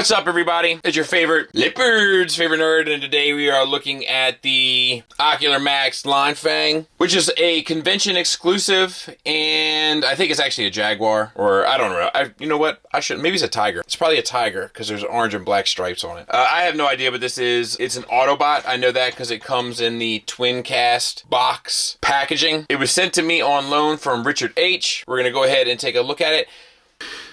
What's up, everybody? It's your favorite leopard's favorite nerd, and today we are looking at the Ocular Max Linefang, which is a convention exclusive, and I think it's actually a jaguar, or I don't know. You know what? Maybe it's a tiger. It's probably a tiger because there's orange and black stripes on it. I have no idea what this is. It's an Autobot. I know that because it comes in the twin cast box packaging. It was sent to me on loan from Richard H. We're gonna go ahead and take a look at it.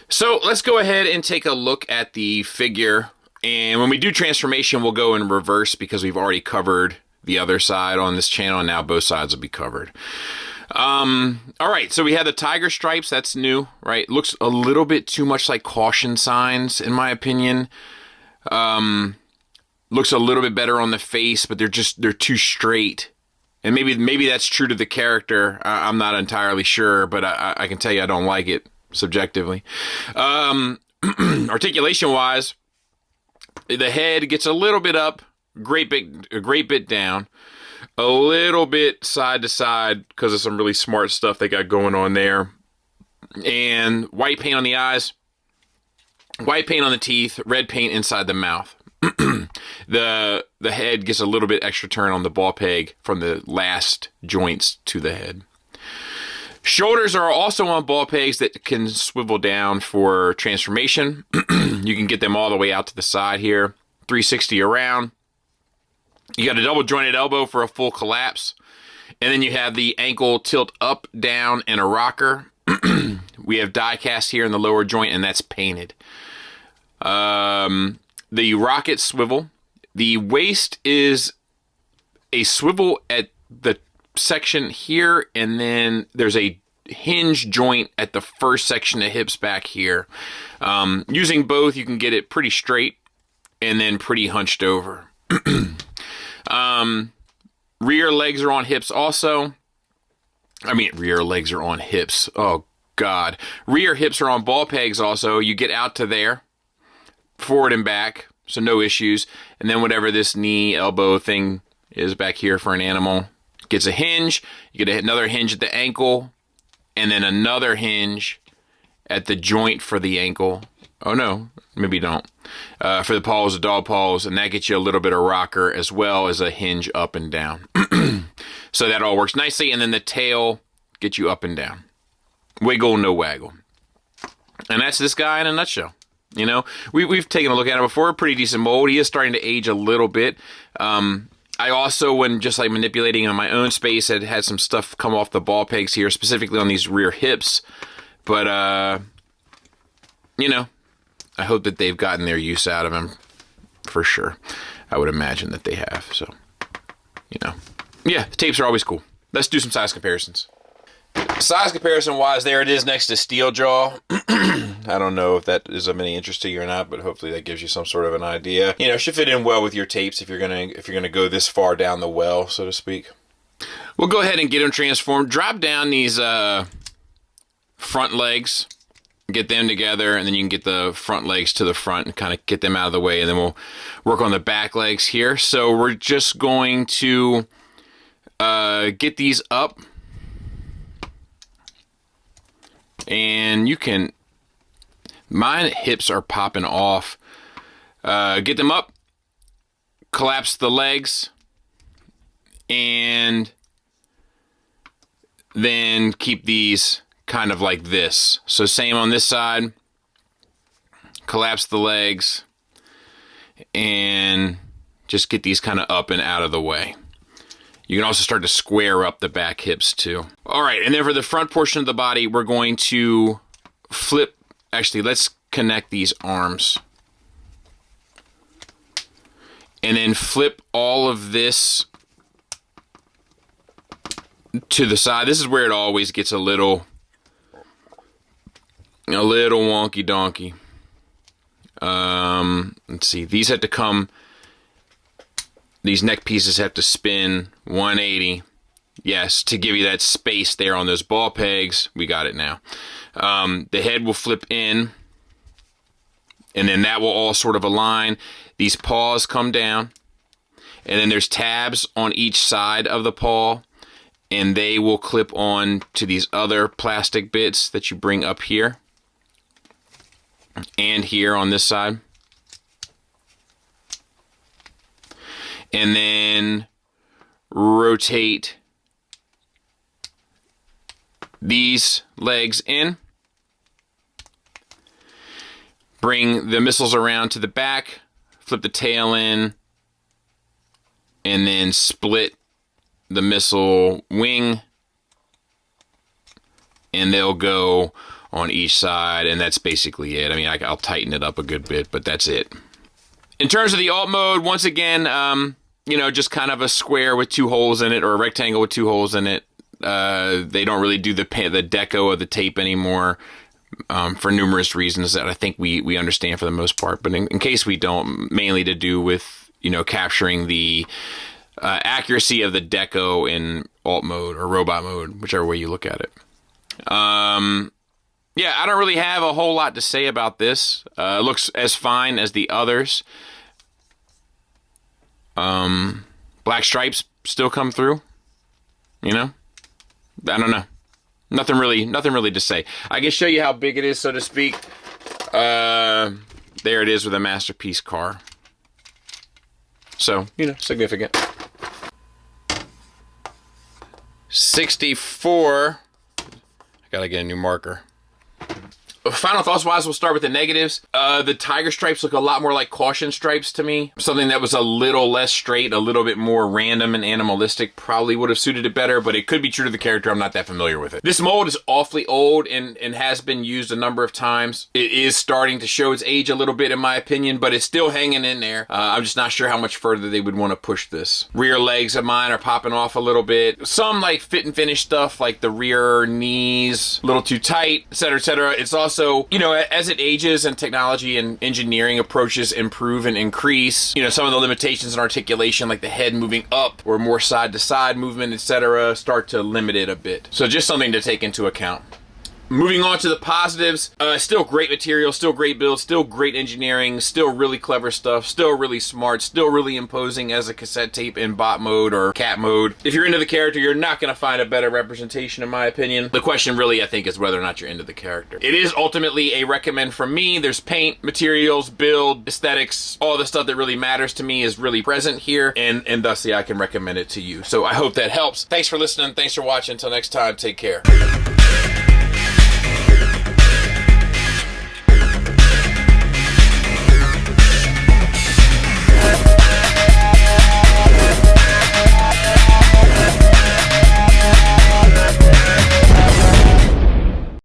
So let's go ahead and take a look at the figure, and when we do transformation we'll go in reverse because we've already covered the other side on this channel, and now both sides will be covered. Alright, so we have the tiger stripes. That's new, right? Looks a little bit too much like caution signs in my opinion. Looks a little bit better on the face, but they're too straight. And maybe that's true to the character. I'm not entirely sure, but I can tell you I don't like it subjectively. Articulation wise, the head gets a little bit up, a great bit down, a little bit side to side because of some really smart stuff they got going on there, and white paint on the eyes, white paint on the teeth, red paint inside the mouth. The head gets a little bit extra turn on the ball peg from the last joints to the head. Shoulders are also on ball pegs that can swivel down for transformation. You can get them all the way out to the side here, 360 around. You got a double jointed elbow for a full collapse. And then you have the ankle tilt up, down, and a rocker. We have die cast here in the lower joint, and that's painted. The rocket swivel. The waist is a swivel at the section here, and then there's a hinge joint at the first section of hips back here. Using both, you can get it pretty straight and then pretty hunched over. Rear legs are on hips also. Rear legs are on hips. Oh, God. Rear hips are on ball pegs also. You get out to there, forward and back, so no issues. And then whatever this knee, elbow thing is back here for an animal gets a hinge. You get another hinge at the ankle, and then another hinge at the joint for the ankle. Oh no, maybe don't. For the paws, the dog paws, and that gets you a little bit of rocker as well as a hinge up and down. So that all works nicely, and then the tail gets you up and down. Wiggle, no waggle. And that's this guy in a nutshell. You know, we've taken a look at him before. Pretty decent mold. He is starting to age a little bit. I also, when just like manipulating on my own space, had some stuff come off the ball pegs here, specifically on these rear hips. But, you know, I hope that they've gotten their use out of him for sure. I would imagine that they have. So, you know, yeah, the tapes are always cool. Let's do some size comparisons. Size comparison wise, there it is next to Steeljaw. I don't know if that is of any interest to you or not, but hopefully that gives you some sort of an idea. You know, it should fit in well with your tapes if you're gonna go this far down the well, so to speak. We'll go ahead and get them transformed. Drop down these front legs, get them together, and then you can get the front legs to the front and kind of get them out of the way, and then we'll work on the back legs here. So we're just going to get these up. And you can, mine hips are popping off. Get them up, collapse the legs, and then keep these kind of like this. So same on this side, collapse the legs, and just get these kind of up and out of the way. You can also start to square up the back hips too. All right, and then for the front portion of the body, we're going to flip. Actually, let's connect these arms. And then flip all of this to the side. This is where it always gets a little wonky donkey. Let's see, these have to come. These neck pieces have to spin 180. Yes, to give you that space there on those ball pegs. We got it now. The head will flip in, and then that will all sort of align. These paws come down, and then there's tabs on each side of the paw, and they will clip on to these other plastic bits that you bring up here and here on this side. and then rotate these legs in. Bring the missiles around to the back, flip the tail in, and then split the missile wing, and they'll go on each side, and that's basically it. I mean, I'll tighten it up a good bit, but that's it. In terms of the alt mode, once again, you know, just kind of a square with 2 holes in it, or a rectangle with 2 holes in it. They don't really do the deco of the tape anymore, for numerous reasons that I think we understand for the most part. But in case we don't, mainly to do with, you know, capturing the accuracy of the deco in alt mode or robot mode, whichever way you look at it. Yeah, I don't really have a whole lot to say about this. It looks as fine as the others. Black stripes still come through, you know? I don't know. Nothing really to say. I can show you how big it is, so to speak. There it is with a Masterpiece car. So, you know, significant. 64. I gotta get a new marker. Final thoughts wise, we'll start with the negatives. The tiger stripes look a lot more like caution stripes to me. Something that was a little less straight, a little bit more random and animalistic probably would have suited it better, but it could be true to the character. I'm not that familiar with it. This mold is awfully old and has been used a number of times. It is starting to show its age a little bit in my opinion, but it's still hanging in there. I'm just not sure how much further they would want to push this. Rear legs of mine are popping off a little bit. Some like fit and finish stuff, like the rear knees, a little too tight, etc., etc. It's also, you know, as it ages and technology and engineering approaches improve and increase, you know, some of the limitations in articulation, like the head moving up or more side to side movement, etc., start to limit it a bit. So just something to take into account. Moving on to the positives, still great material, still great build, still great engineering, still really clever stuff, still really smart, still really imposing as a cassette tape in bot mode or cat mode. If you're into the character, you're not going to find a better representation in my opinion. The question really, I think, is whether or not you're into the character. It is ultimately a recommend from me. There's paint, materials, build, aesthetics, all the stuff that really matters to me is really present here, and thusly I can recommend it to you. So I hope that helps. Thanks for listening. Thanks for watching. Until next time, take care.